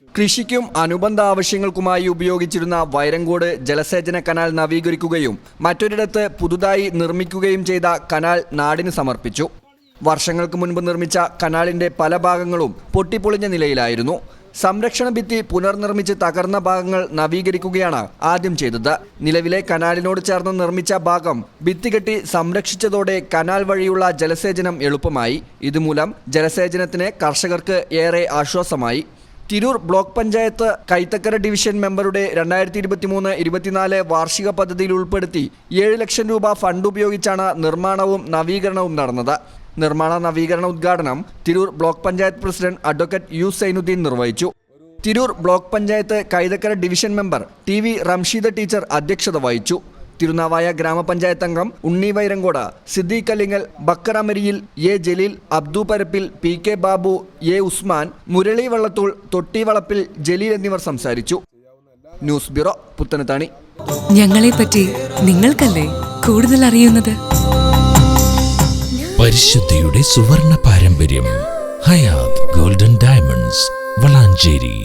കൃഷിക്കും അനുബന്ധ ആവശ്യങ്ങൾക്കുമായി ഉപയോഗിച്ചിരുന്ന വൈരങ്കോട് ജലസേചന കനാൽ നവീകരിക്കുകയും മറ്റൊരിടത്ത് പുതുതായി നിർമ്മിക്കുകയും ചെയ്ത കനാൽ നാടിന് സമർപ്പിച്ചു. വർഷങ്ങൾക്ക് മുൻപ് നിർമ്മിച്ച കനാലിന്റെ പല ഭാഗങ്ങളും പൊട്ടിപ്പൊളിഞ്ഞ നിലയിലായിരുന്നു. സംരക്ഷണ ഭിത്തി പുനർനിർമ്മിച്ച് തകർന്ന ഭാഗങ്ങൾ നവീകരിക്കുകയാണ് ആദ്യം ചെയ്തത്. നിലവിലെ കനാലിനോട് ചേർന്ന് നിർമ്മിച്ച ഭാഗം ഭിത്തി കെട്ടി സംരക്ഷിച്ചതോടെ കനാൽ വഴിയുള്ള ജലസേചനം എളുപ്പമായി. ഇതുമൂലം ജലസേചനത്തിന് കർഷകർക്ക് ഏറെ ആശ്വാസമായി. തിരൂർ ബ്ലോക്ക് പഞ്ചായത്ത് കൈത്തക്കര ഡിവിഷൻ മെമ്പറുടെ 2023-24 വാർഷിക പദ്ധതിയിൽ ഉൾപ്പെടുത്തി 7 ലക്ഷം രൂപ ഫണ്ട് ഉപയോഗിച്ചാണ് നിർമ്മാണവും നവീകരണവും നടന്നത്. നിർമ്മാണ നവീകരണ ഉദ്ഘാടനം Tirur block panchayat president advocate U Zainudheen നിർവഹിച്ചു. Tirur block panchayat Kaithakkara division member TV Ramsheeda teacher അധ്യക്ഷത വഹിച്ചു. തിരുനാവായ ഗ്രാമപഞ്ചായത്ത് അംഗം Unni Vairankode, Siddique Alingal, Bakker Amariyil, A Jaleel, Abdu Parappil, PK Babu, A Usman, Murali Vallathol, Thotti Valappil Jaleel എന്നിവർ സംസാരിച്ചു. News bureau, Puthanathani. ഞങ്ങളെപ്പറ്റി നിങ്ങൾക്കല്ലേ കൂടുതൽ അറിയുന്നത്? പരിശുദ്ധിയുടെ സുവർണ പാരമ്പര്യം. Hayath golden diamonds, Valanchery.